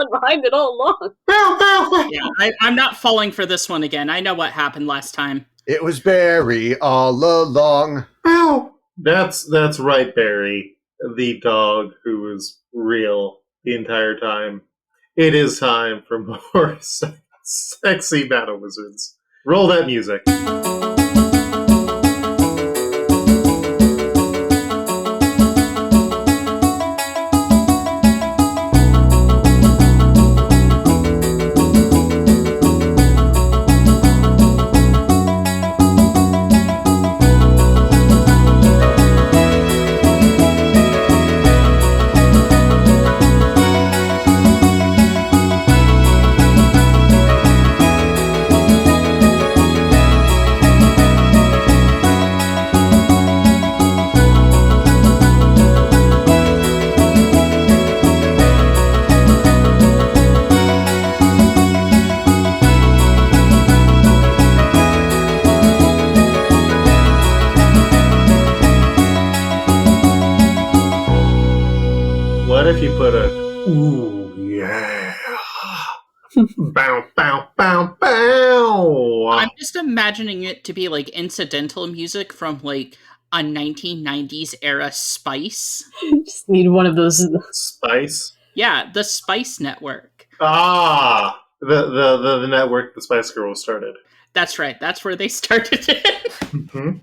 went behind it all along. Yeah, I'm not falling for this one again. I know what happened last time. It was Barry all along. That's right, Barry, the dog who was real the entire time. It is time for more sexy battle wizards. Roll that music. What if you put a ooh yeah bow bow bow bow? I'm just imagining it to be like incidental music from like a 1990s era Spice. Just need one of those. Spice? Yeah, the Spice Network. Ah, the network the Spice Girls started. That's right. That's where they started it. Mm-hmm.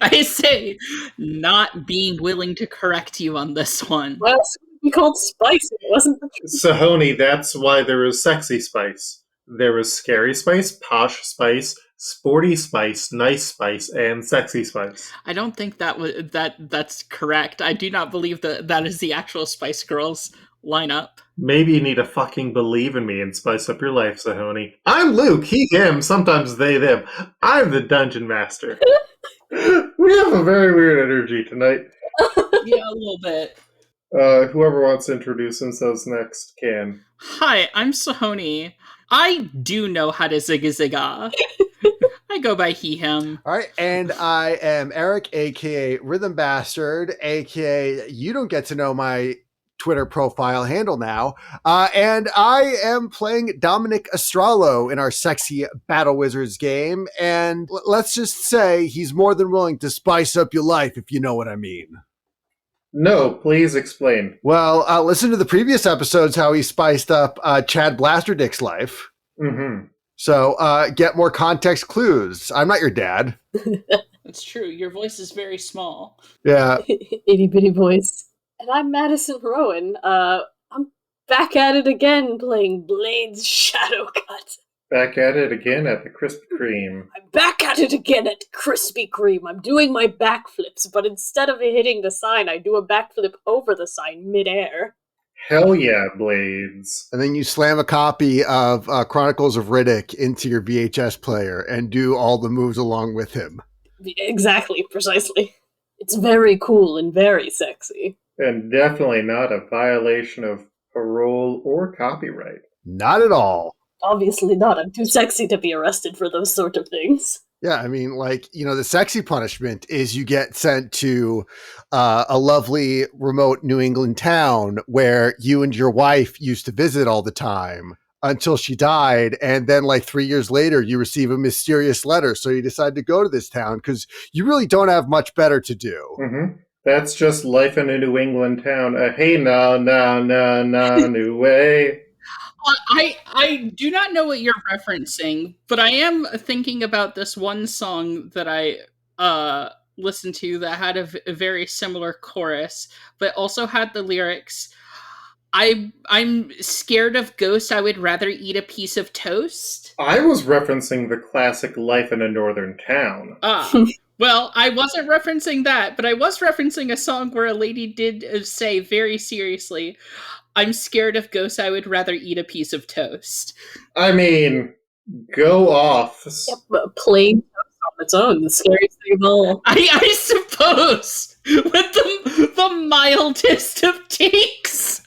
I say, not being willing to correct you on this one. Well, you called Spice, it wasn't the truth. Sahoni, that's why there was Sexy Spice. There was Scary Spice, Posh Spice, Sporty Spice, Nice Spice, and Sexy Spice. I don't think that's correct. I do not believe that is the actual Spice Girls lineup. Maybe you need to fucking believe in me and spice up your life, Sahoni. I'm Luke, he, him, sometimes they, them. I'm the Dungeon Master. We have a very weird energy tonight. Yeah, a little bit. Whoever wants to introduce themselves next can. Hi, I'm Sahoni. I do know how to zigga. I go by he, him. All right, and I am Eric, a.k.a. Rhythm Bastard, a.k.a. you don't get to know my Twitter profile handle now. And I am playing Dominic Astrollo in our sexy Battle Wizards game. And let's just say he's more than willing to spice up your life, if you know what I mean. No, please explain. Well, listen to the previous episodes how he spiced up Chad Blasterdick's life. Mm-hmm. So get more context clues. I'm not your dad. That's true. Your voice is very small. Yeah. Itty bitty voice. And I'm Madison Rowan. I'm back at it again playing Blade's Shadowcut. Back at it again at the Krispy Kreme. I'm back at it again at Krispy Kreme. I'm doing my backflips, but instead of hitting the sign, I do a backflip over the sign midair. Hell yeah, Blades. And then you slam a copy of Chronicles of Riddick into your VHS player and do all the moves along with him. Exactly, precisely. It's very cool and very sexy. And definitely not a violation of parole or copyright. Not at all. Obviously not. I'm too sexy to be arrested for those sort of things. Yeah, I mean, like, you know, the sexy punishment is you get sent to a lovely remote New England town where you and your wife used to visit all the time until she died. And then like 3 years later, you receive a mysterious letter. So you decide to go to this town because you really don't have much better to do. Mm-hmm. That's just life in a New England town. Hey, no, new way. I do not know what you're referencing, but I am thinking about this one song that I listened to that had a very similar chorus, but also had the lyrics, I'm scared of ghosts, I would rather eat a piece of toast. I was referencing the classic Life in a Northern Town. Well, I wasn't referencing that, but I was referencing a song where a lady did say very seriously, I'm scared of ghosts, I would rather eat a piece of toast. I mean, go off. Yep, but plain toast on its own, the scariest thing of all. I suppose, with the mildest of takes.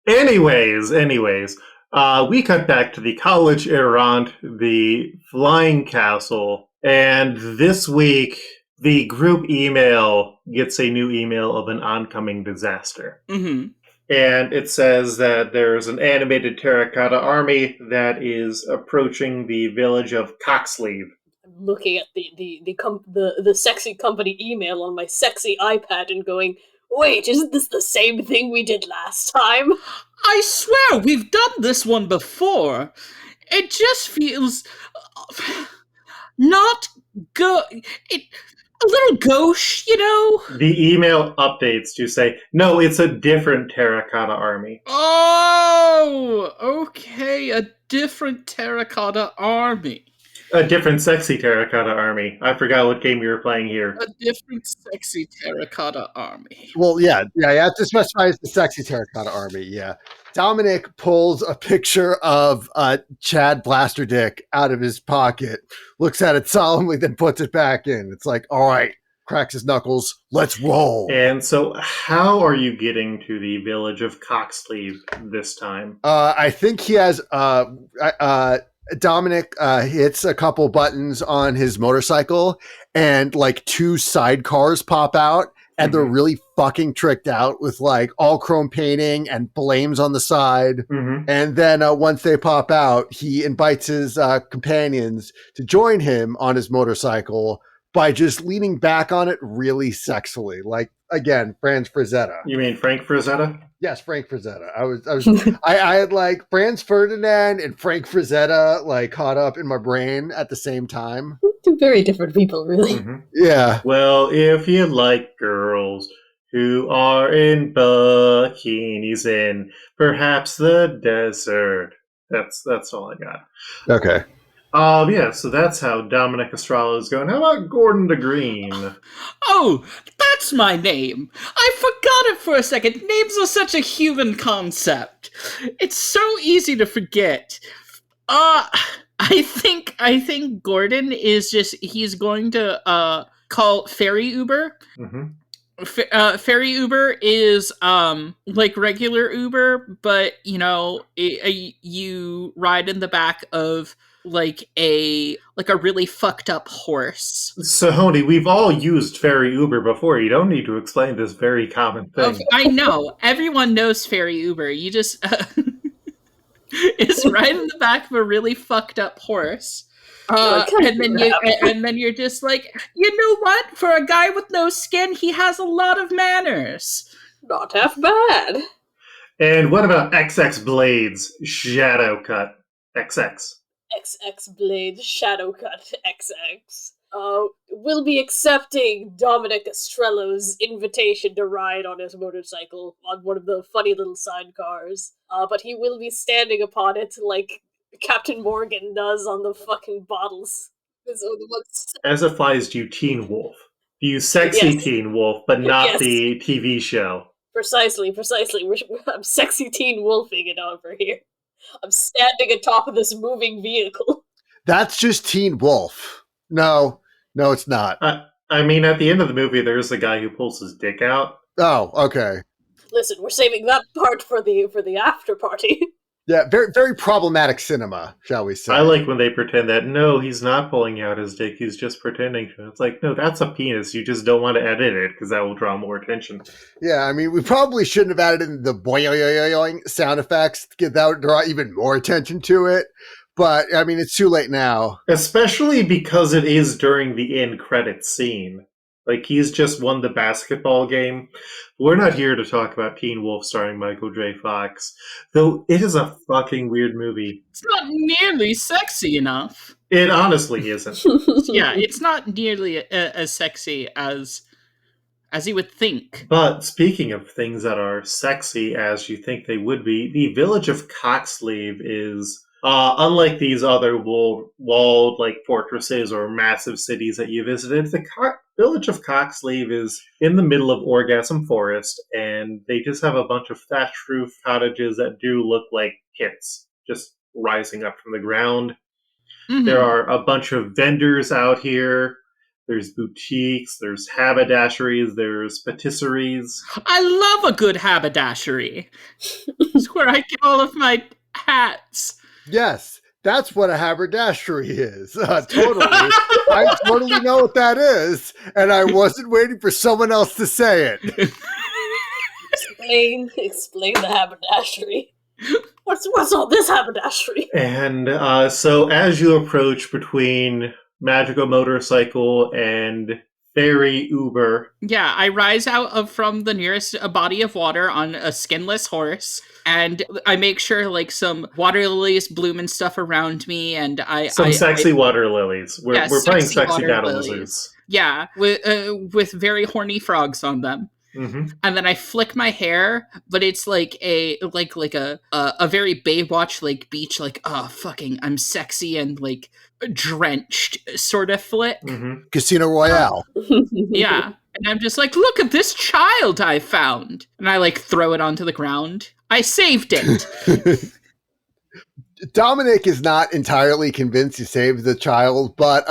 Anyways, we cut back to the College Errant, the flying castle, and this week, the group email gets a new email of an oncoming disaster. Mm-hmm. And it says that there's an animated terracotta army that is approaching the village of Coxleave. I'm looking at the sexy company email on my sexy iPad and going, wait, isn't this the same thing we did last time? I swear we've done this one before. It just feels not good. A little gauche, you know? The email updates to say, no, it's a different terracotta army. Oh, okay, a different terracotta army. A different sexy terracotta army. I forgot what game we were playing here. A different sexy terracotta army. Well, yeah, you have to specify it's the sexy terracotta army. Yeah, Dominic pulls a picture of Chad Blasterdick out of his pocket, looks at it solemnly, then puts it back in. It's like, all right, cracks his knuckles, let's roll. And so, how are you getting to the village of Coxleave this time? I think he has. Dominic hits a couple buttons on his motorcycle, and like 2 sidecars pop out, and they're really fucking tricked out with like all chrome painting and flames on the side. Mm-hmm. And then once they pop out, he invites his companions to join him on his motorcycle by just leaning back on it really sexily. Like, again, Franz Frazetta. You mean Frank Frazetta? Yes, Frank Frazetta. I had like Franz Ferdinand and Frank Frazetta like caught up in my brain at the same time. 2 very different people, really. Mm-hmm. Yeah. Well, if you like girls who are in bikinis in perhaps the desert. That's all I got. Okay. Yeah, so that's how Dominic Astrollo is going. How about Gordon de Green? Oh, that's my name. I forgot it for a second. Names are such a human concept. It's so easy to forget. I think Gordon is he's going to call Ferry Uber. Mm-hmm. Ferry Uber is like regular Uber, but you ride in the back of like a really fucked up horse. So, Honey, we've all used Ferry Uber before. You don't need to explain this very common thing. Okay, I know. Everyone knows Ferry Uber. You just it's right in the back of a really fucked up horse. And then you're just like, you know what? For a guy with no skin, he has a lot of manners. Not half bad. And what about XX Blades Shadow Cut XX? XX Blade Shadow Cut XX. Will be accepting Dominic Astrello's invitation to ride on his motorcycle on one of the funny little sidecars. But he will be standing upon it like Captain Morgan does on the fucking bottles. As applies to Teen Wolf. You sexy Yes. Teen Wolf, but not Yes. the TV show. Precisely. I'm sexy teen wolfing it over here. I'm standing atop of this moving vehicle. That's just Teen Wolf. No, it's not. I mean, at the end of the movie, there's a guy who pulls his dick out. Oh, okay. Listen, we're saving that part for the after party. Yeah, very, very problematic cinema, shall we say. I like when they pretend that, no, he's not pulling out his dick, he's just pretending to. It's like, no, that's a penis. You just don't want to edit it because that will draw more attention. Yeah, I mean, we probably shouldn't have added in the boing sound effects. That would draw even more attention to it. But, I mean, it's too late now. Especially because it is during the end credits scene. Like, he's just won the basketball game. We're not here to talk about Teen Wolf starring Michael J. Fox, though it is a fucking weird movie. It's not nearly sexy enough. It honestly isn't. Yeah, it's not nearly as sexy as you would think. But speaking of things that are sexy as you think they would be, the village of Coxleave is... unlike these other walled like fortresses or massive cities that you visited, the village of Coxleave is in the middle of Orgasm Forest, and they just have a bunch of thatched roof cottages that do look like kits, just rising up from the ground. Mm-hmm. There are a bunch of vendors out here. There's boutiques, there's haberdasheries, there's patisseries. I love a good haberdashery. It's where I get all of my hats. Yes, that's what a haberdashery is. Totally. I totally know what that is, and I wasn't waiting for someone else to say it. Explain the haberdashery. What's all this haberdashery? And so as you approach between Magical Motorcycle and Fairy Uber, Yeah, I rise out from the nearest body of water on a skinless horse, and I make sure like some water lilies bloom and stuff around me, and some sexy water lilies. We're playing sexy sexy water battle lilies. wizards. Yeah, with very horny frogs on them. Mm-hmm. And then I flick my hair, but it's like a very Baywatch like beach, like, oh fucking I'm sexy and like drenched sort of flick. Mm-hmm. Casino Royale. Yeah. And I'm just like, look at this child I found. And I like throw it onto the ground. I saved it. Dominic is not entirely convinced he saved the child, but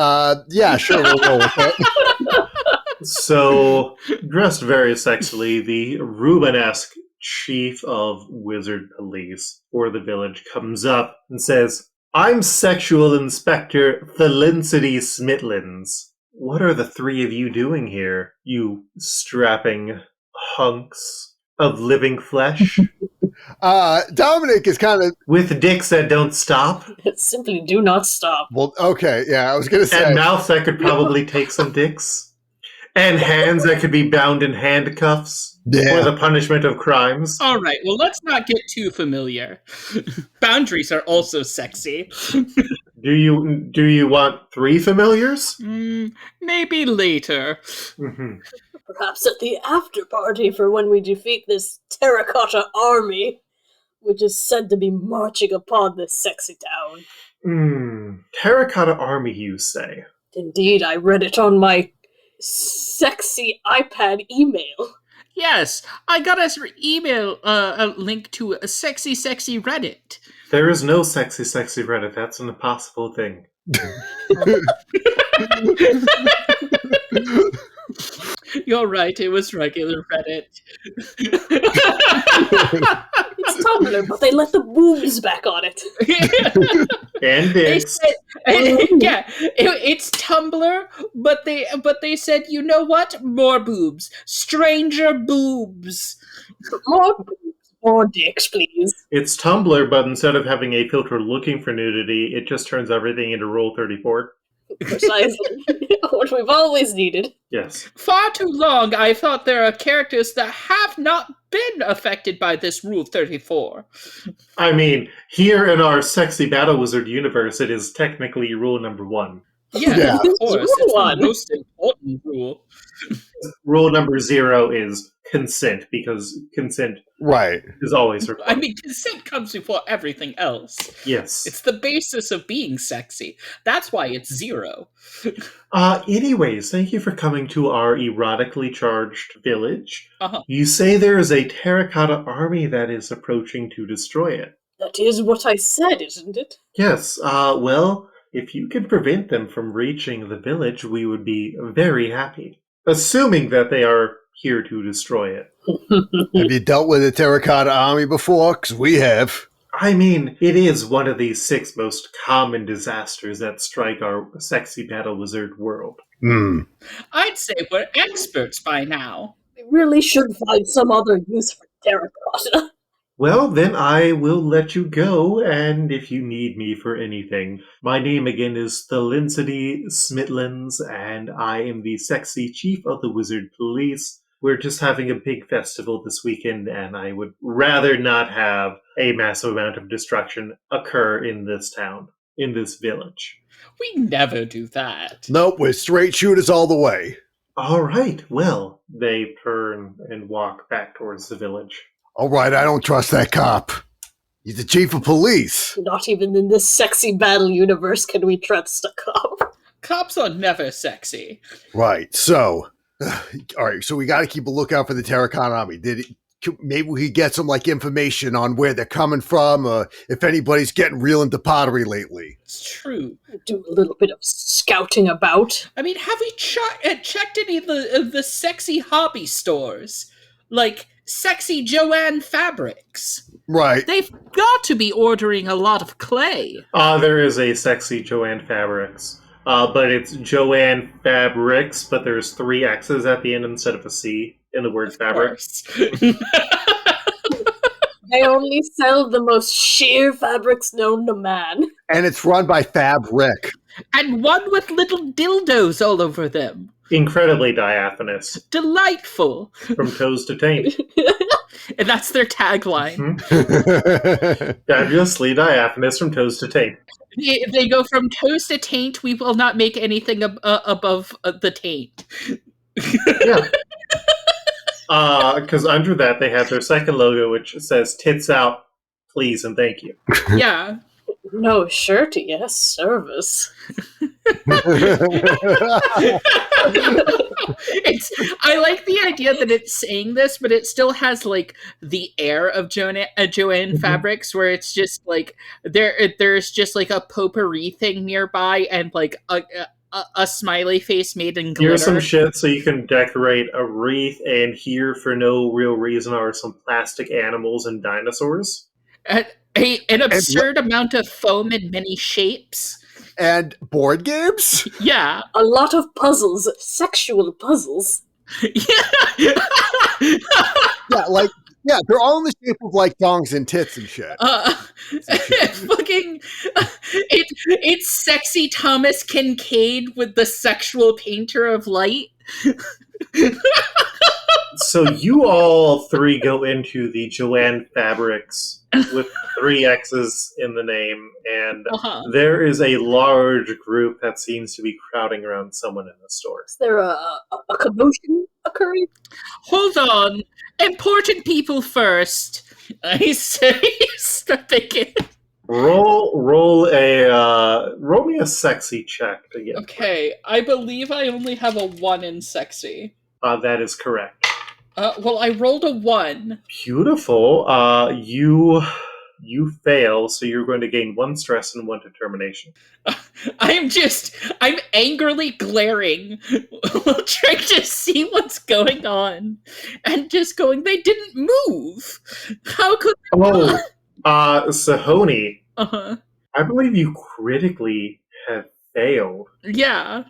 yeah, sure, we'll go with it. So, dressed very sexily, the Rubenesque chief of wizard police for the village comes up and says, I'm Sexual Inspector Felicity Smitlins. What are the three of you doing here, you strapping hunks of living flesh? Dominic is kind of... With dicks that don't stop? Simply do not stop. Well, okay, yeah, I was going to say... And mouths that could probably take some dicks? And hands that could be bound in handcuffs for the punishment of crimes? All right, well, let's not get too familiar. Boundaries are also sexy. Do you want three familiars? Maybe later. Mm-hmm. Perhaps at the after party for when we defeat this terracotta army, which is said to be marching upon this sexy town. Terracotta army, you say? Indeed, I read it on my sexy iPad email. Yes, I got us email a link to a sexy Reddit. There is no sexy Reddit. That's an impossible thing. You're right, it was regular Reddit. It's Tumblr, but they let the boobs back on it. And dicks. Yeah, it's Tumblr, but they said, you know what? More boobs. Stranger boobs. More boobs. More dicks, please. It's Tumblr, but instead of having a filter looking for nudity, it just turns everything into Rule 34. Precisely. What we've always needed. Yes. Far too long, I thought there are characters that have not been affected by this Rule 34. I mean, here in our sexy battle wizard universe, it is technically rule number 1. Yeah, of course. It's the most important rule. Rule number 0 is consent, because consent is always required. I mean, consent comes before everything else. Yes. It's the basis of being sexy. That's why it's 0. Anyways, thank you for coming to our erotically charged village. Uh-huh. You say there is a terracotta army that is approaching to destroy it. That is what I said, isn't it? Yes, well, if you can prevent them from reaching the village, we would be very happy. Assuming that they are here to destroy it. Have you dealt with a terracotta army before? Because we have. I mean, it is one of the 6 most common disasters that strike our sexy battle wizard world. I'd say we're experts by now. We really should find some other use for terracotta. Well, then I will let you go, and if you need me for anything, my name again is Felicity Smitlins, and I am the sexy chief of the wizard police. We're just having a big festival this weekend, and I would rather not have a massive amount of destruction occur in this town, in this village. We never do that. Nope, we're straight shooters all the way. All right, well, they turn and walk back towards the village. All right, I don't trust that cop. He's the chief of police. Not even in this sexy battle universe can we trust a cop. Cops are never sexy. Right, so... all right, so we got to keep a lookout for the terracotta army. Maybe we could get some information on where they're coming from, or if anybody's getting real into pottery lately. It's true. Do a little bit of scouting about. I mean, have we checked any of the sexy hobby stores? Like Sexy Joanne Fabrics. Right. They've got to be ordering a lot of clay. There is a Sexy Joanne Fabrics. But it's Joanne Fabrics, but there's 3 X's at the end instead of a C in the word fabric. They only sell the most sheer fabrics known to man. And it's run by Fab Rick. And one with little dildos all over them. Incredibly diaphanous. Delightful. From toes to taint. And that's their tagline. Fabulously diaphanous from toes to taint. They go from toes to taint. We will not make anything above the taint. Yeah. Because under that, they have their second logo, which says, tits out, please and thank you. Yeah. No shirt, yes, service. I like the idea that it's saying this, but it still has like the air of Joanne Fabrics, where it's just like there's just like a potpourri thing nearby, and like a smiley face made in glitter. Here's some shit so you can decorate a wreath, and here for no real reason are some plastic animals and dinosaurs. An absurd amount of foam in many shapes. And board games? Yeah. A lot of puzzles. Sexual puzzles. Yeah. Yeah, they're all in the shape of like dongs and tits and shit. Fucking, it's sexy Thomas Kincaid with the sexual painter of light. So you all three go into the Joanne Fabrics with 3 X's in the name, and there is a large group that seems to be crowding around someone in the store. Is there a commotion occurring? Hold on. Important people first. I say, start thinking. Roll me a sexy check to get. Okay, I believe I only have a 1 in sexy. That is correct. Well, I rolled a 1. Beautiful. You fail, so you're going to gain 1 stress and 1 determination. I'm angrily glaring, trying to see what's going on, and just going, they didn't move. How could they? Sahoni. Uh-huh. I believe you critically have failed. Yeah.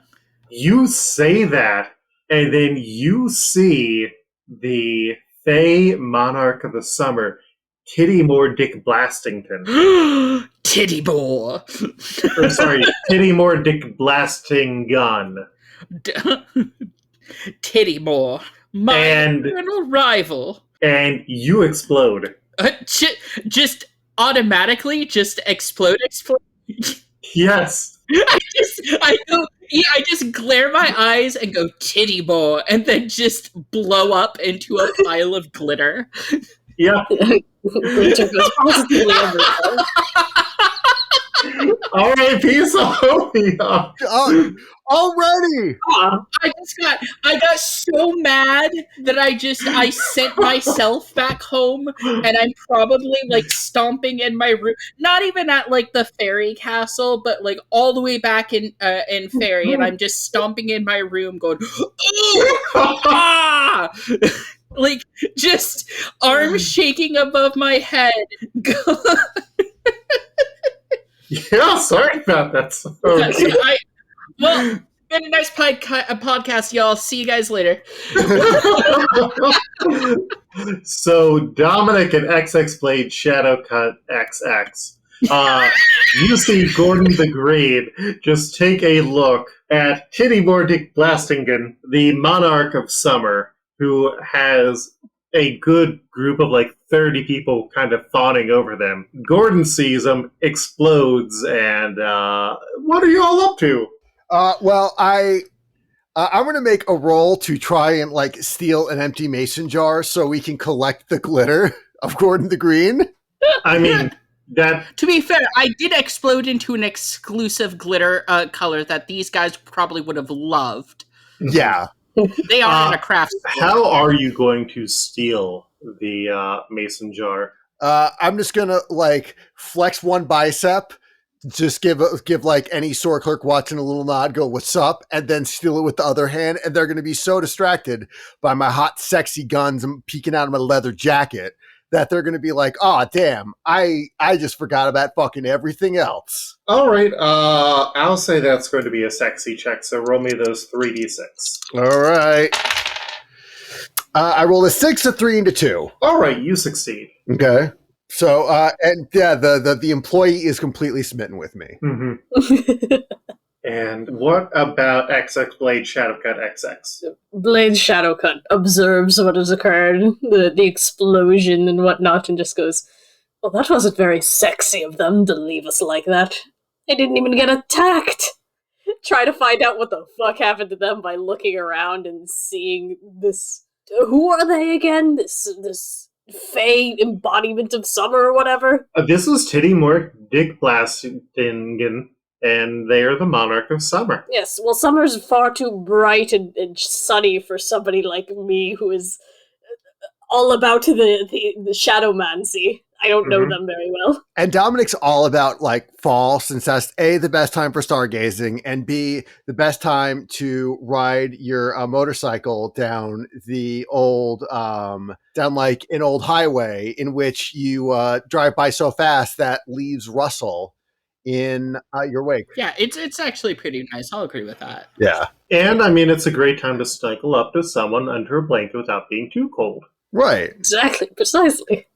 You say that, and then you see the Fey Monarch of the Summer, Titty More Dick Blastington. Titty Boar. Or sorry, Titty More Dick Blasting Gun. Titty Boar. My eternal rival. And you explode. Just automatically, just explode. Yes. I just glare my eyes and go titty boy, and then just blow up into a pile of glitter. Yeah. Glitter goes positively everywhere. All right, peace out. Already. I got so mad that I sent myself back home, and I'm probably like stomping in my room, not even at like the fairy castle, but like all the way back in fairy, and I'm just stomping in my room going, ah! Like just arms shaking above my head. Yeah, sorry about that. Well, been a nice podcast, y'all. See you guys later. So, Dominic and XX Blade Shadow Cut XX. You see Gordon the Green just take a look at Titty Mordick Blastingen, the Monarch of Summer, who has a good group of like 30 people kind of fawning over them. Gordon sees them, explodes, and what are you all up to? Well, I'm going to make a roll to try and like steal an empty mason jar so we can collect the glitter of Gordon the Green. I mean, that. To be fair, I did explode into an exclusive glitter color that these guys probably would have loved. Yeah. They are in a craft store. How are you going to steal the mason jar? I'm just going to like flex one bicep, just give like any store clerk watching a little nod, go, what's up? And then steal it with the other hand. And they're going to be so distracted by my hot, sexy guns and peeking out of my leather jacket that they're going to be like, oh, damn, I just forgot about fucking everything else. All right. I'll say that's going to be a sexy check. So roll me those 3d6. All right. I rolled a 6, a 3, and a 2. All right. You succeed. Okay. So, and yeah, the employee is completely smitten with me. Mm-hmm. And what about XX Blade Shadowcut XX? Blade Shadowcut observes what has occurred, the explosion and whatnot, and just goes, "Well, that wasn't very sexy of them to leave us like that. They didn't even get attacked." Try to find out what the fuck happened to them by looking around and seeing this. Who are they again? This Fey embodiment of summer or whatever? This is Titty Mork Dick Blastingen, and they are the monarch of summer. Yes, well, summer's far too bright and sunny for somebody like me who is all about the shadowmancy. I don't know them very well. And Dominic's all about like fall, since that's A, the best time for stargazing, and B, the best time to ride your motorcycle down the old, down like an old highway in which you drive by so fast that leaves rustle in your wake. Yeah, it's actually pretty nice. I'll agree with that. Yeah. And I mean, it's a great time to snuggle up to someone under a blanket without being too cold. Right. Exactly, precisely.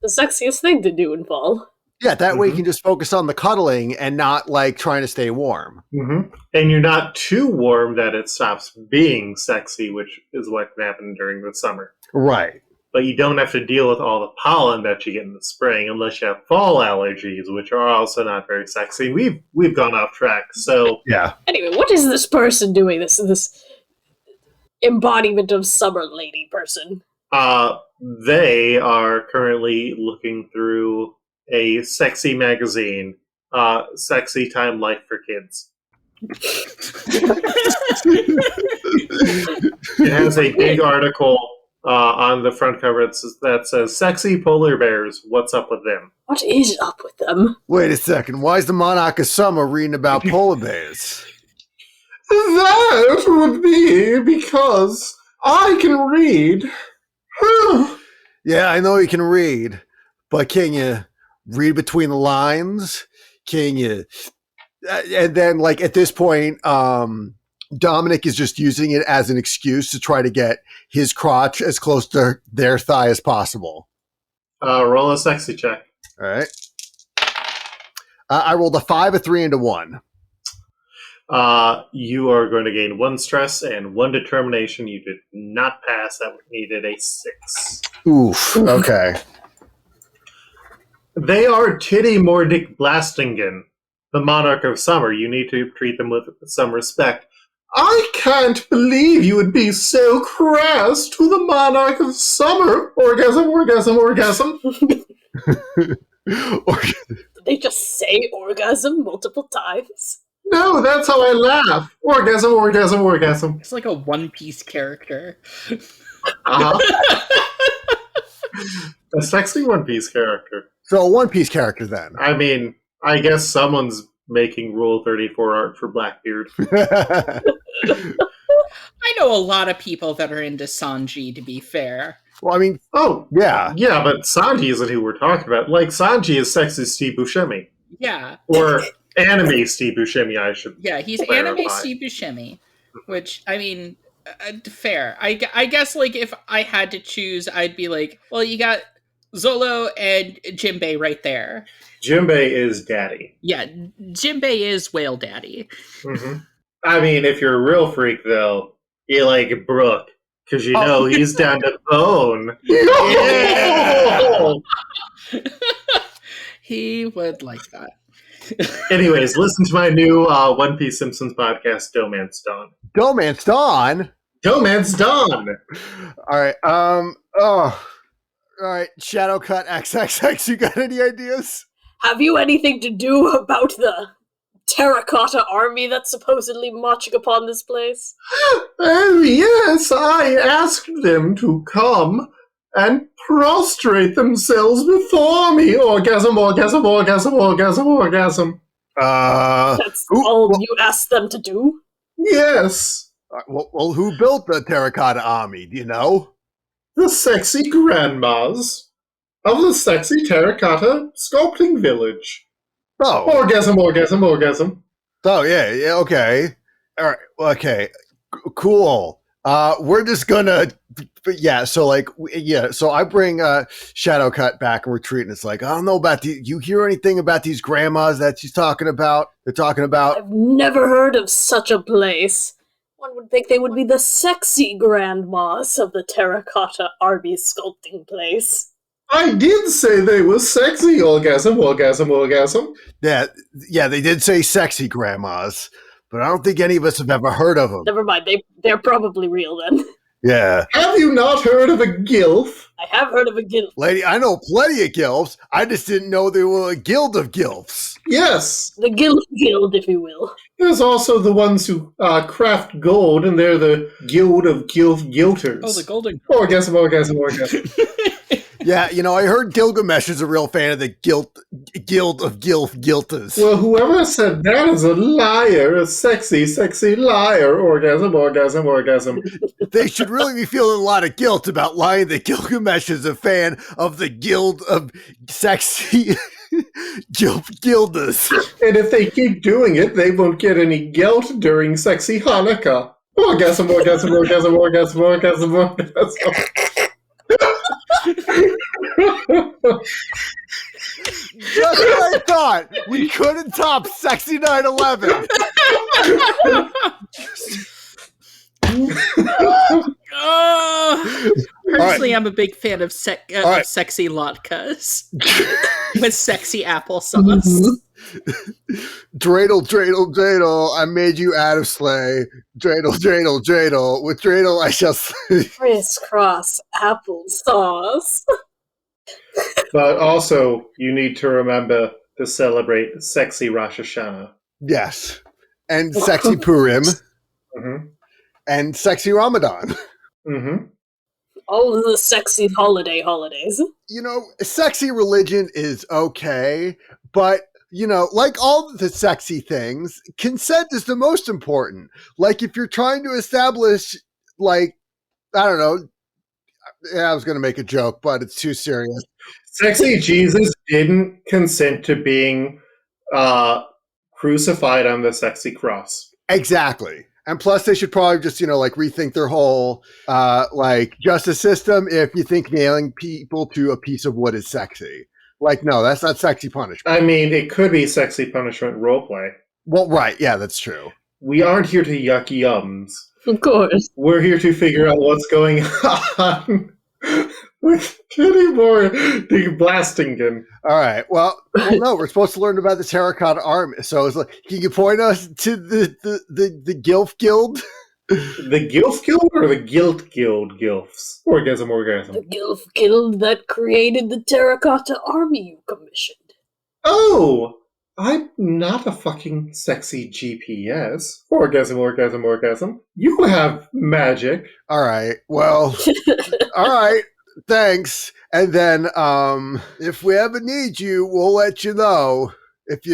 The sexiest thing to do in fall. Yeah, that way you can just focus on the cuddling and not like trying to stay warm. Mm-hmm. And you're not too warm that it stops being sexy, which is what can happen during the summer. Right. But you don't have to deal with all the pollen that you get in the spring unless you have fall allergies, which are also not very sexy. We've gone off track, so yeah. Anyway, what is this person doing? This embodiment of summer lady person. They are currently looking through a sexy magazine, Sexy Time Life for Kids. It has a big article on the front cover that says, "Sexy polar bears, what's up with them?" What is up with them? Wait a second. Why is the Monarch of Summer reading about polar bears? That would be because I can read. Yeah, I know you can read, but can you read between the lines? Can you? And then, like at this point, Dominic is just using it as an excuse to try to get his crotch as close to their thigh as possible. Roll a sexy check. All right. I rolled a 5, a 3, and a 1. You are going to gain 1 stress and 1 determination. You did not pass. That needed a 6. Oof. Okay. They are Titty Mordic Blastingen, the monarch of summer. You need to treat them with some respect. I can't believe you would be so crass to the monarch of summer. Orgasm, orgasm, orgasm. Did they just say orgasm multiple times? No, that's how I laugh. Orgasm, orgasm, orgasm. It's like a One Piece character. A sexy One Piece character. So a One Piece character then. I mean, I guess someone's making Rule 34 art for Blackbeard. I know a lot of people that are into Sanji, to be fair. Well, I mean, yeah, but Sanji isn't who we're talking about. Like, Sanji is sexy Steve Buscemi. Yeah. Or anime Steve Buscemi, I should Yeah, he's clarify. anime Steve Buscemi, which, I mean, fair. I guess, like, if I had to choose, I'd be like, well, you got Zolo and Jinbei right there. Jinbei is daddy. Yeah, Jinbei is whale daddy. Mm-hmm. I mean, if you're a real freak, though, you like Brooke, because you know he's down to bone. Yeah! He would like that. Anyways, listen to my new One Piece Simpsons podcast, Domance Dawn. Domance Dawn? Domance Dawn! All right. All right. Shadowcut XXX, you got any ideas? Have you anything to do about the terracotta army that's supposedly marching upon this place? Oh, yes, I asked them to come and prostrate themselves before me. Orgasm, orgasm, orgasm, orgasm, orgasm. That's all you asked them to do? Yes. Well, who built the terracotta army? Do you know? The sexy grandmas of the sexy terracotta sculpting village. Oh. Orgasm, orgasm, orgasm. Oh, yeah, okay. All right, okay. Cool. We're just gonna but yeah, so like, so I bring Shadowcut back and we're treating. It's like, I don't know about you hear anything about these grandmas that she's talking about? They're talking about. I've never heard of such a place. One would think they would be the sexy grandmas of the terracotta army sculpting place. I did say they were sexy. Orgasm. Yeah, they did say sexy grandmas, but I don't think any of us have ever heard of them. Never mind, they're probably real then. Yeah. Have you not heard of a gilf? I have heard of a guild. Lady, I know plenty of gilfs. I just didn't know there were a guild of gilfs. Yes. The guild, if you will. There's also the ones who craft gold, and they're the guild of gilters. Oh, the golden. Orgasm. Yeah, I heard Gilgamesh is a real fan of the guild of gilters. Well, whoever said that is a liar, a sexy liar. Orgasm. They should really be feeling a lot of guilt about lying that Gilgamesh is a fan of the guild of sexy gilders. And if they keep doing it, they won't get any guilt during sexy Hanukkah. Orgasm. Just what I thought. We couldn't top Sexy 9/11. Personally, I'm a big fan of sexy latkes with sexy applesauce. Dreidel, I made you out of sleigh. Dreidel. With dreidel, I shall slay. Crisscross applesauce. But also, you need to remember to celebrate sexy Rosh Hashanah. Yes. And sexy Purim. Mm-hmm. And sexy Ramadan. Mm-hmm. All of the sexy holidays. Sexy religion is okay, but like all the sexy things, consent is the most important. Like if you're trying to establish, like, I don't know. Yeah, I was going to make a joke, but it's too serious. Sexy Jesus didn't consent to being crucified on the sexy cross. Exactly. And plus, they should probably just, rethink their whole, justice system if you think nailing people to a piece of wood is sexy. Like, no, that's not sexy punishment. I mean, it could be sexy punishment roleplay. Well, right. Yeah, that's true. We aren't here to yuck yums. Of course. We're here to figure out what's going on with Kitty Moore Blastingen. All right. Well, no, we're supposed to learn about the terracotta army. So it's like, can you point us to the Gilf Guild? The Gilf Guild or the Guilt Guild Gilfs? Orgasm. The Gilf Guild that created the terracotta army you commissioned. Oh! I'm not a fucking sexy GPS. Orgasm. You have magic. All right. Well, all right. Thanks. And then, if we ever need you, we'll let you know. If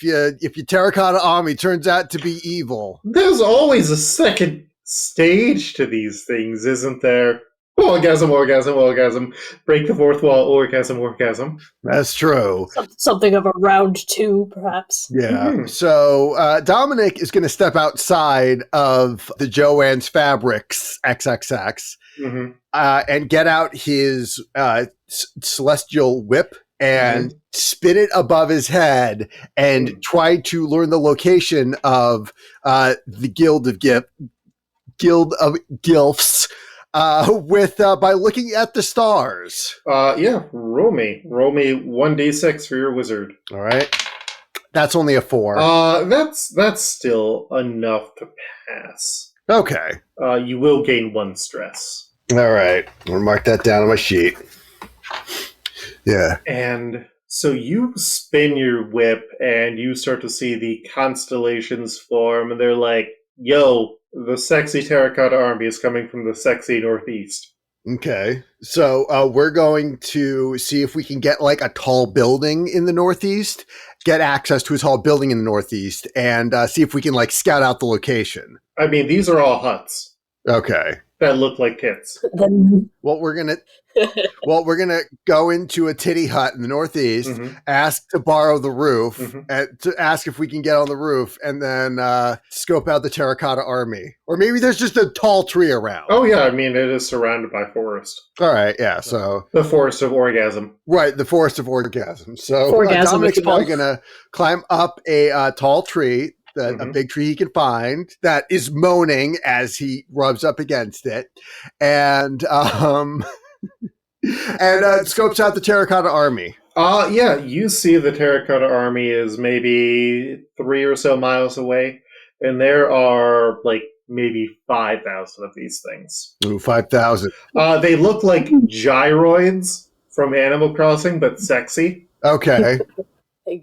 your terracotta army turns out to be evil. There's always a second stage to these things, isn't there? Orgasm. Break the fourth wall. Orgasm. That's true. Something of a round two, perhaps. Yeah. Mm-hmm. So Dominic is going to step outside of the Joanne's Fabrics XXX and get out his celestial whip and spin it above his head and try to learn the location of the Guild of Gilfs. By looking at the stars. Roll me 1d6 for your wizard. All right. That's only a 4. That's still enough to pass. Okay. You will gain 1 stress. All right. I'm going to mark that down on my sheet. Yeah. And so you spin your whip and you start to see the constellations form, and they're like, yo, the sexy terracotta army is coming from the sexy northeast. Okay. So we're going to see if we can get like a tall building in the northeast, get access to a tall building in the northeast, and see if we can like scout out the location. I mean, these are all huts. Okay. that look like tits. Then Well, we're gonna go into a titty hut in the Northeast, Mhm. ask to borrow the roof, Mhm. and to ask if we can get on the roof, and then scope out the terracotta army. Or maybe there's just a tall tree around. Oh yeah, I mean it is surrounded by forest. All right, yeah. So The forest of orgasm. right, the forest of orgasm. So Orgasm, Dominic's if you will. probably gonna climb up a tall tree. A Mhm. big tree he can find that is moaning as he rubs up against it, and scopes out the terracotta army. Yeah, you see the terracotta army is maybe 3 or so miles away, and there are like maybe 5,000 of these things. Ooh, 5,000. They look like gyroids from Animal Crossing, but sexy. Okay. they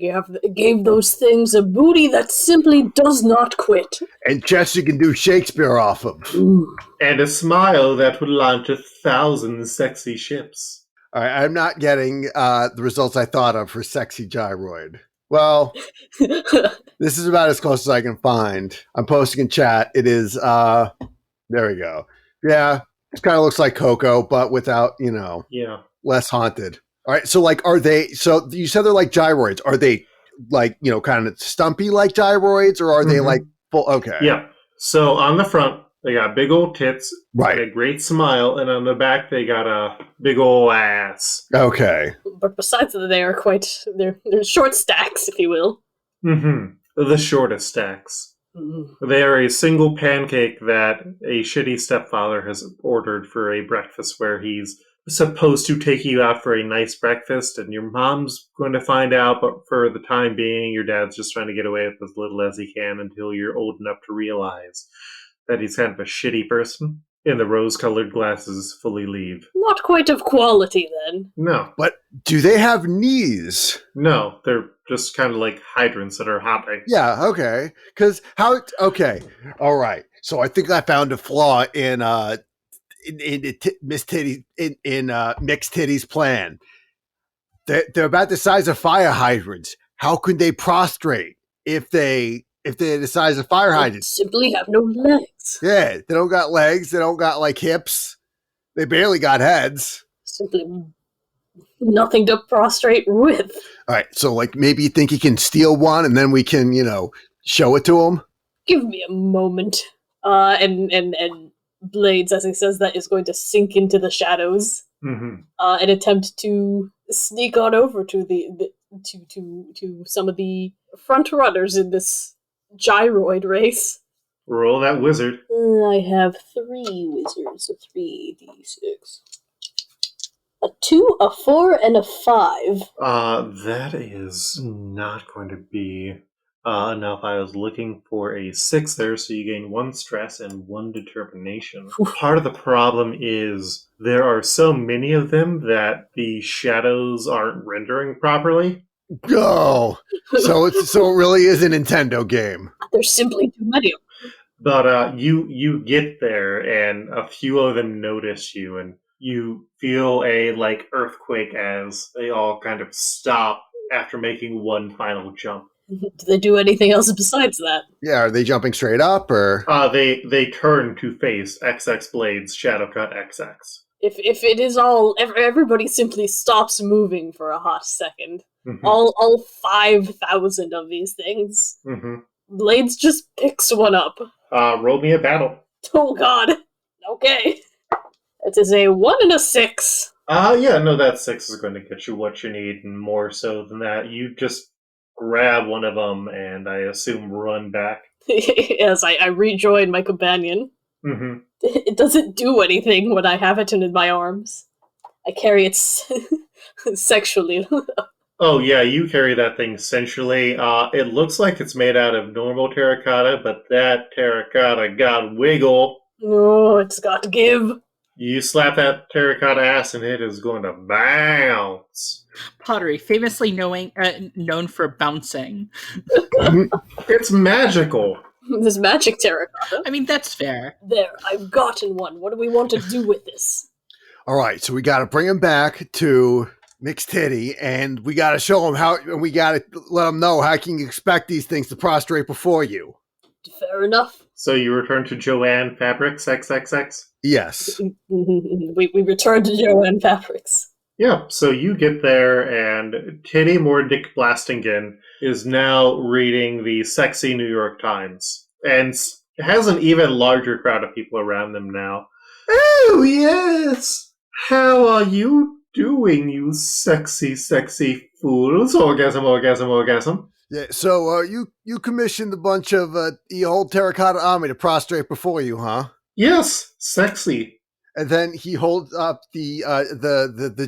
gave those things a booty that simply does not quit. And chest you can do Shakespeare off of. Ooh. And a smile that would launch 1,000 sexy ships. All right, I'm not getting the results I thought of for sexy gyroid. Well, this is about as close as I can find. I'm posting in chat. It is, there we go. Yeah, it kind of looks like Coco, but without, Yeah. less haunted. All right, so like, so you said they're like gyroids. Are they like, kind of stumpy like gyroids, or are they Mhm. like full? Okay. Yeah. So on the front, they got big old tits, Right. and a great smile, and on the back, they got a big old ass. Okay. But besides that, they are they're short stacks, if you will. Mm-hmm. The shortest stacks. They are a single pancake that a shitty stepfather has ordered for a breakfast where he's supposed to take you out for a nice breakfast, and your mom's going to find out, but for the time being, your dad's just trying to get away with as little as he can until you're old enough to realize that he's kind of a shitty person, and the rose-colored glasses fully leave. Not quite of quality, then. No. But do they have knees? No, they're just kind of like hydrants that are hopping. Yeah, okay. Because okay. All right. So I think I found a flaw in Miss Titty in Mixed Titty's plan. They're about the size of fire hydrants. How could they prostrate if they're the size of fire They hydrants? simply have no legs. Yeah, they don't got legs. They don't got like hips. They barely got heads. Simply nothing to prostrate with. All right. So like maybe you think you can steal one and then we can, show it to him. Give me a moment. And Blades, as he says that, is going to sink into the shadows and attempt to sneak on over to to some of the front runners in this gyroid race. Roll that wizard. I have 3 wizards, so 3d6. A 2, a 4, and a 5. That is not going to be enough. I was looking for a 6 there, so you gain 1 stress and 1 determination. Part of the problem is there are so many of them that the shadows aren't rendering properly. Oh, so it really is a Nintendo game. There's simply too many of them. But you get there, and a few of them notice you, and you feel a earthquake as they all kind of stop after making one final jump. Do they do anything else besides that? Yeah, are they jumping straight up or? They turn to face XX Blades Shadowcut XX. If it is all, everybody simply stops moving for a hot second. Mm-hmm. All 5,000 of these things. Mm-hmm. Blades just picks one up. Roll me a battle. Oh god. Okay. It is a 1 and a 6. Yeah, no, that 6 is going to get you what you need, and more so than that. You just grab one of them, and I assume run back. Yes, I rejoin my companion. Mm-hmm. It doesn't do anything when I have it in my arms. I carry it sexually. Oh yeah, you carry that thing sensually. It looks like it's made out of normal terracotta, but that terracotta got wiggle. Oh, it's got to give. You slap that terracotta ass and it is going to bounce. Pottery, famously known for bouncing. It's magical. This magic terracotta. I mean, that's fair. There, I've gotten one. What do we want to do with this? All right, so we got to bring him back to Mixed Titty, and we got to show him how, and we got to let him know how you can expect these things to prostrate before you. Fair enough. So you return to Joanne Fabrics XXX? Yes. We return to Joanne Fabrics. Yeah, so you get there, and Titty Dick Blastingen is now reading the sexy New York Times, and has an even larger crowd of people around them now. Oh, yes! How are you doing, you sexy, sexy fools? Orgasm, orgasm, orgasm. Yeah, so you commissioned a bunch of the whole terracotta army to prostrate before you, huh? Yes, sexy. And then he holds up the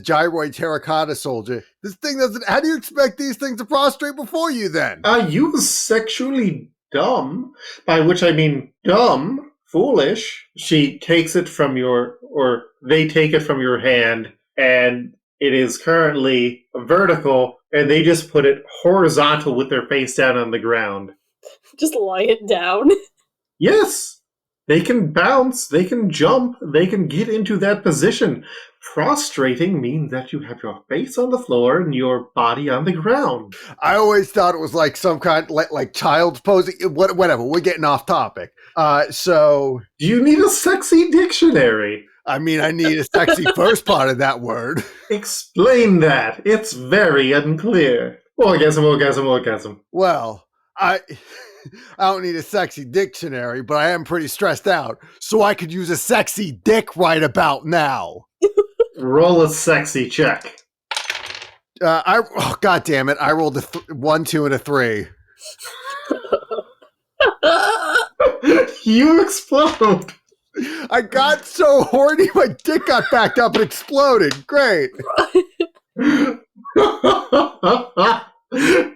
gyroid terracotta soldier. This thing doesn't. How do you expect these things to prostrate before you? Then Are you sexually dumb? By which I mean dumb, foolish. She takes it from they take it from your hand, and it is currently vertical, and they just put it horizontal with their face down on the ground. Just lie it down. Yes! They can bounce, they can jump, they can get into that position. Prostrating means that you have your face on the floor and your body on the ground. I always thought it was like some kind like child's posing. Whatever. We're getting off topic. So do you need a sexy dictionary? I mean, I need a sexy first part of that word. Explain that. It's very unclear. Orgasm, orgasm, orgasm. Well, I don't need a sexy dictionary, but I am pretty stressed out, so I could use a sexy dick right about now. Roll a sexy check. God damn it! I rolled a 1, 2, and a 3. You explode. I got so horny, my dick got backed up and exploded. Great.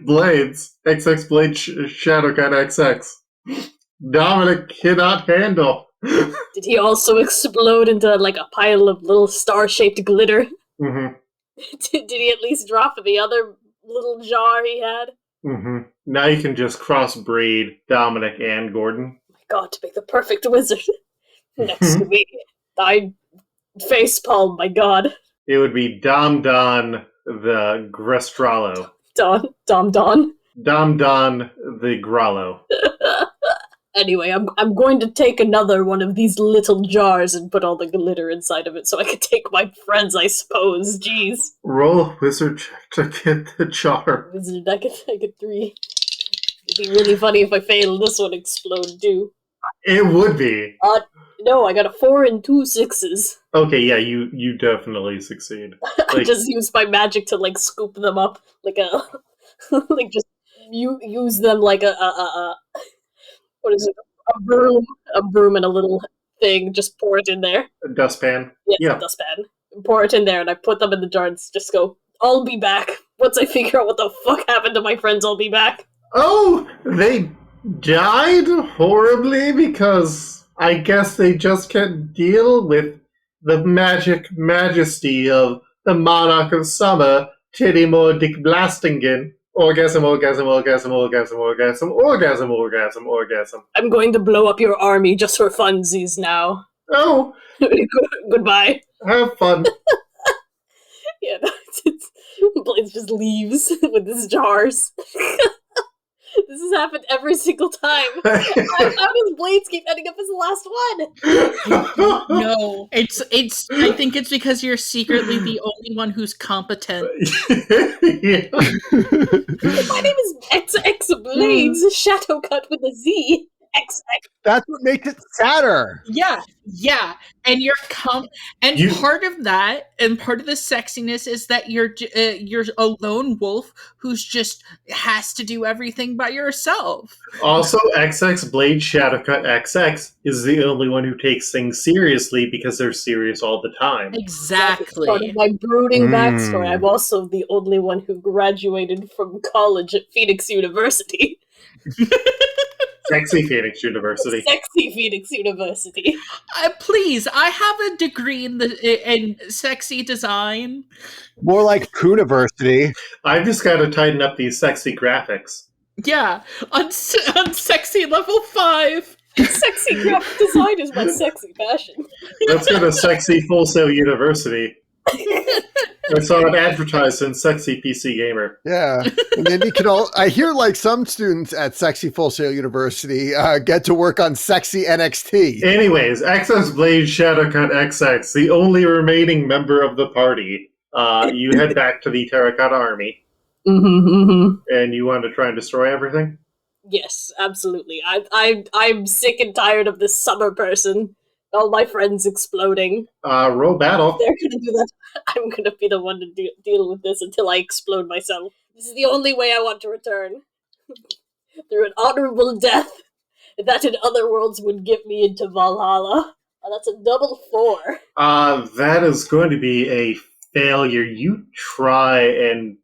Blades. XX Blade Shadowcut XX. Dominic cannot handle. Did he also explode into like a pile of little star-shaped glitter? Mm-hmm. Did he at least drop the other little jar he had? Mm-hmm. Now you can just crossbreed Dominic and Gordon. Oh my god, to make the perfect wizard next to me. I facepalm, my god. It would be Dom Don the Grestrallo. Dom. Dom Don the Grallo. Anyway, I'm going to take another one of these little jars and put all the glitter inside of it so I can take my friends, I suppose. Jeez. Roll a wizard check to get the jar. Wizard, I get 3. It'd be really funny if I fail and this one explode too. It would be. No, I got a 4 and 2 6s. Okay, yeah, you definitely succeed. I just used my magic to like scoop them up, like a, like just use them like a what is it? A broom and a little thing. Just pour it in there. A dustpan. Yeah, a dustpan. Pour it in there, and I put them in the jar and just go. I'll be back once I figure out what the fuck happened to my friends. I'll be back. Oh, they died horribly because I guess they just can't deal with the magic majesty of the monarch of summer, Titty Dick Blastingen. Orgasm, orgasm, orgasm, orgasm, orgasm, orgasm, orgasm, orgasm. I'm going to blow up your army just for funsies now. Oh. Goodbye. Have fun. Yeah, Blades just leaves with his jars. This has happened every single time. How does Blades keep ending up as the last one? No, it's. I think it's because you're secretly the only one who's competent. Yeah. My name is XX Blades, Shadowcut with a Z. XX. That's what makes it sadder. Yeah, and part of that, and part of the sexiness is that you're a lone wolf who's just has to do everything by yourself. Also, XX Blade Shadowcut XX is the only one who takes things seriously because they're serious all the time. Exactly. Part of my brooding backstory. I'm also the only one who graduated from college at Phoenix University. Sexy Phoenix University. Sexy Phoenix University. Please, I have a degree in sexy design. More like Pooniversity. I've just got to tighten up these sexy graphics. Yeah, on sexy level 5. Sexy graphic design is my sexy passion. Let's go to Sexy Full Sail University. I saw it advertised in Sexy PC Gamer. Yeah. And then you can I hear like some students at Sexy Full Sail University get to work on Sexy NXT. Anyways, XX Blade Shadowcut XX, the only remaining member of the party. You head back to the Terracotta Army. And you want to try and destroy everything? Yes, absolutely. I'm sick and tired of this summer person. All my friends exploding. Roll battle. They're gonna do that. I'm gonna be the one to deal with this until I explode myself. This is the only way I want to return. Through an honorable death that in other worlds would get me into Valhalla. That's a double 4. That is going to be a failure. You try and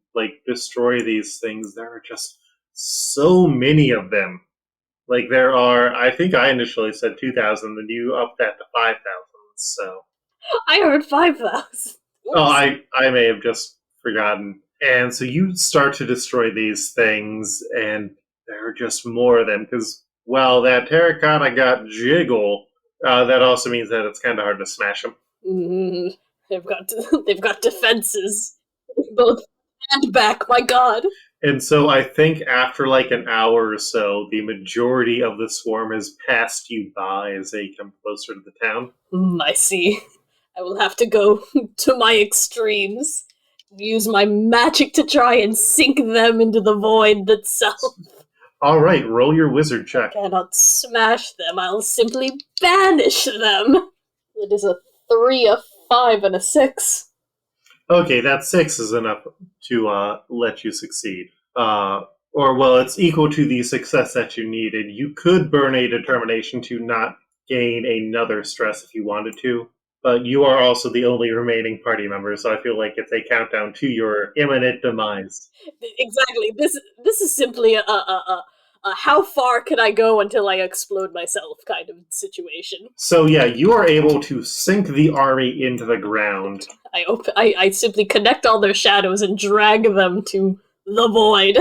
destroy these things. There are just so many of them. There are, I think I initially said 2,000, and you upped that to 5,000, so... I heard 5,000. Oh, I may have just forgotten. And so you start to destroy these things, and there are just more of them, because, well, that terracotta got jiggle. That also means that it's kind of hard to smash them. Mm-hmm. They've got defenses. Both and back, my god. And so I think after an hour or so, the majority of the swarm has passed you by as they come closer to the town. I see. I will have to go to my extremes. Use my magic to try and sink them into the void itself. Alright, roll your wizard check. I cannot smash them, I'll simply banish them. It is a 3, a 5, and a 6. Okay, that 6 is enough to let you succeed. It's equal to the success that you needed. You could burn a determination to not gain another stress if you wanted to, but you are also the only remaining party member, so I feel like it's a countdown to your imminent demise. Exactly. This is simply a how far can I go until I explode myself kind of situation. So yeah, you are able to sink the army into the ground. I simply connect all their shadows and drag them to the void.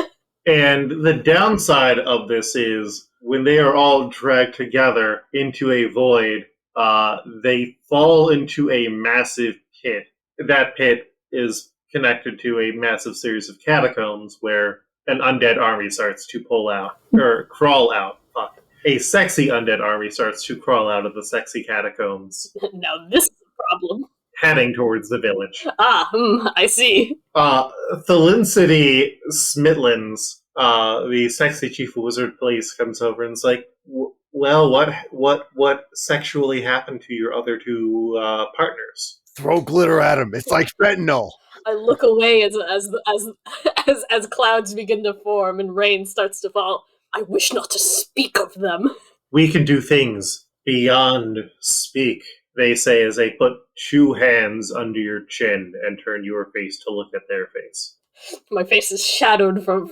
And the downside of this is when they are all dragged together into a void, they fall into a massive pit. That pit is connected to a massive series of catacombs where an undead army starts to crawl out. Fuck. A sexy undead army starts to crawl out of the sexy catacombs. Now this is a problem. Heading towards the village. I see. Thelincity Smitlins, the sexy chief of wizard police, comes over and is like, well, what sexually happened to your other two partners? Throw glitter at him. It's like fentanyl. I look away as clouds begin to form and rain starts to fall. I wish not to speak of them. We can do things beyond speak, they say as they put 2 hands under your chin and turn your face to look at their face. My face is shadowed from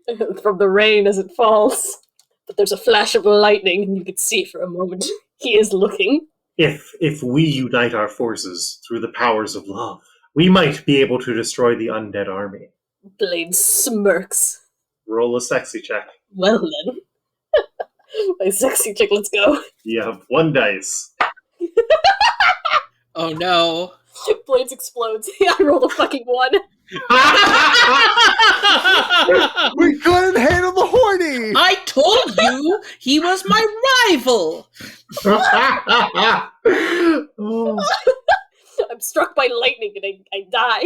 the rain as it falls. But there's a flash of lightning and you can see for a moment. He is looking. If we unite our forces through the powers of love, we might be able to destroy the undead army. Blade smirks. Roll a sexy check. Well then. My sexy chick, let's go. You have 1 dice. Oh no. Blades explodes. I rolled a fucking 1. We couldn't handle the horny! I told you he was my rival! I'm struck by lightning and I die.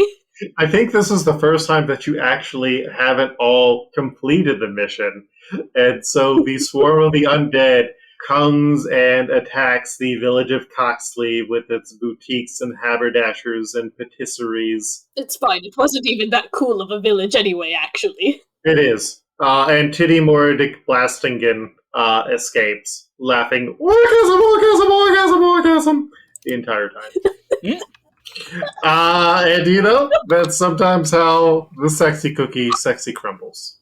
I think this is the first time that you actually haven't all completed the mission. And so the swarm of the undead comes and attacks the village of Coxley with its boutiques and haberdashers and patisseries. It's fine. It wasn't even that cool of a village anyway, actually. It is. And Titty Moridic Blastingen escapes, laughing, orgasm, orgasm, orgasm, orgasm, the entire time. And that's sometimes how the sexy cookie sexy crumbles.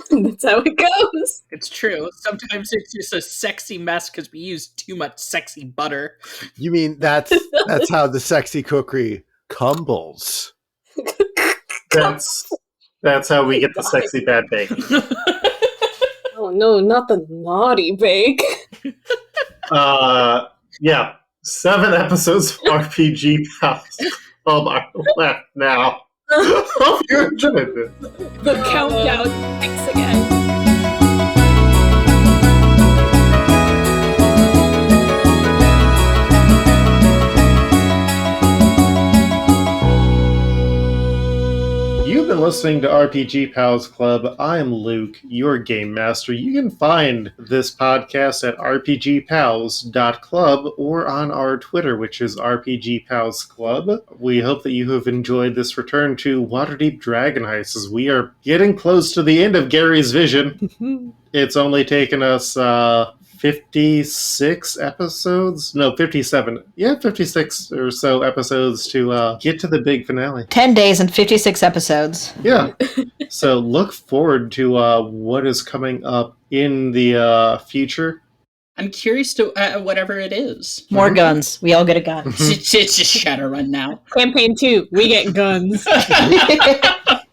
That's how it goes. It's true. Sometimes it's just a sexy mess because we use too much sexy butter. You mean that's how the sexy cookery cumbles? That's how we get the sexy bad bacon. Oh no, not the naughty bake. Yeah. 7 episodes of RPG Pals. left now. Hope you enjoyed this. The countdown X again. You've been listening to RPG Pals Club. I'm Luke, your game master. You can find this podcast at rpgpals.club or on our Twitter, which is RPG Pals Club. We hope that you have enjoyed this return to Waterdeep Dragon Heist as we are getting close to the end of Gary's vision. It's only taken us 56 episodes? No, 57. Yeah, 56 or so episodes to get to the big finale. 10 days and 56 episodes. Yeah. So look forward to what is coming up in the future. I'm curious to whatever it is. More guns. We all get a gun. It's just Shadowrun now. Campaign 2, we get guns.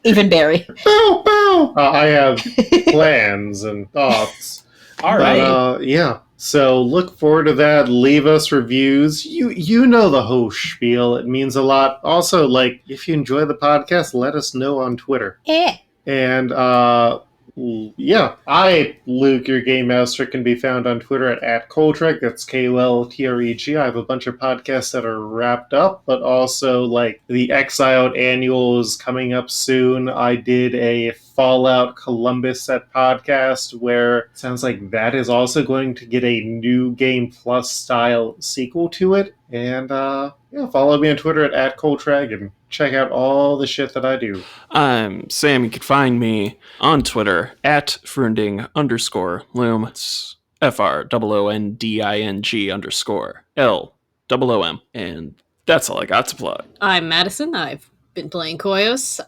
Even Barry. Bow, bow! I have plans and thoughts. All right. Yeah. So look forward to that. Leave us reviews. You know the whole spiel. It means a lot. Also, like, if you enjoy the podcast, let us know on Twitter. And yeah, Luke, your game master, can be found on Twitter at Koltreg. That's KOLTREG. I have a bunch of podcasts that are wrapped up, but also like the Exiled Annual is coming up soon. I did a Fallout Columbus set podcast where it sounds like that is also going to get a New Game Plus style sequel to it. And yeah, follow me on Twitter at Koltreg and check out all the shit that I do. I'm Sam. You can find me on Twitter at Frunding_Loom. It's FROONDING_LOOM. And that's all I got to plug. I'm Madison. I've been playing Koyos.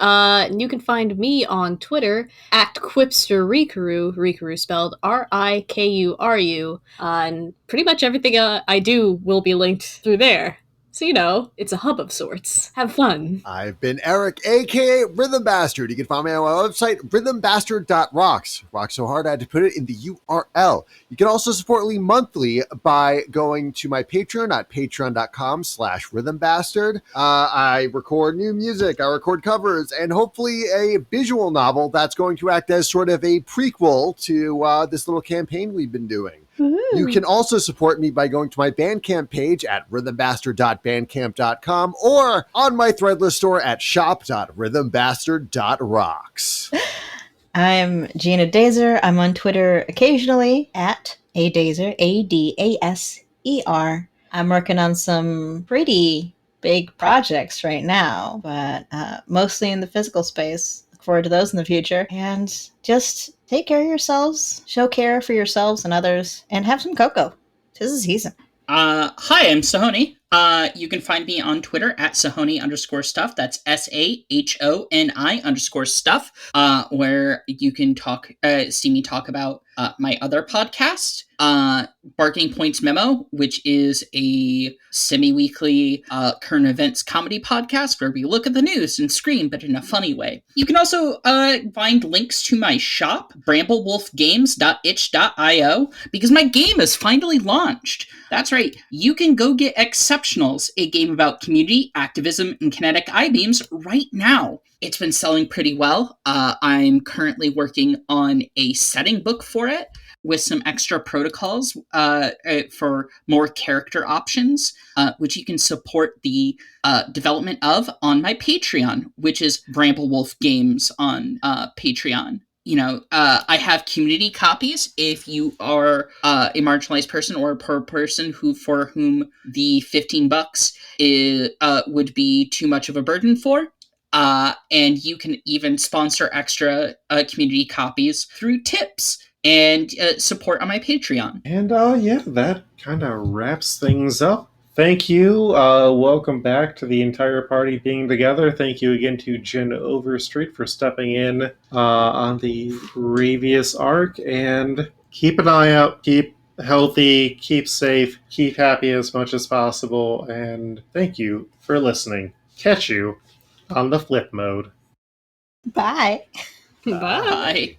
You can find me on Twitter at QuipsterRikuru, Rikuru spelled RIKURU, and pretty much everything I do will be linked through there. So, you know, it's a hub of sorts. Have fun. I've been Eric, aka Rhythm Bastard. You can find me on my website, rhythmbastard.rocks. Rock so hard I had to put it in the URL. You can also support me monthly by going to my Patreon at patreon.com/rhythmbastard. I record new music, I record covers, and hopefully a visual novel that's going to act as sort of a prequel to this little campaign we've been doing. You can also support me by going to my Bandcamp page at rhythmbastard.bandcamp.com or on my Threadless store at shop.rhythmbastard.rocks. I'm Gina Dazer. I'm on Twitter occasionally at adaser, ADASER. I'm working on some pretty big projects right now, but mostly in the physical space. Look forward to those in the future. And just take care of yourselves, show care for yourselves and others, and have some cocoa. 'Tis the season. Hi, I'm Sahoni. You can find me on Twitter at Sahoni_stuff. That's SAHONI_stuff, where you can see me talk about my other podcast, Barking Points Memo, which is a semi-weekly current events comedy podcast where we look at the news and scream, but in a funny way. You can also find links to my shop, bramblewolfgames.itch.io, because my game is finally launched. That's right, you can go get Exceptionals, a game about community, activism, and kinetic I-beams right now. It's been selling pretty well. I'm currently working on a setting book for it with some extra protocols for more character options, which you can support the development of on my Patreon, which is Bramblewolf Games on Patreon. You know, I have community copies if you are a marginalized person or a poor person for whom the $15 would be too much of a burden for. And you can even sponsor extra community copies through tips and support on my Patreon. And yeah, that kind of wraps things up. Thank you. Welcome back to the entire party being together. Thank you again to Jen Overstreet for stepping in on the previous arc. And keep an eye out. Keep healthy. Keep safe. Keep happy as much as possible. And thank you for listening. Catch you on the flip mode. Bye. Bye. Bye.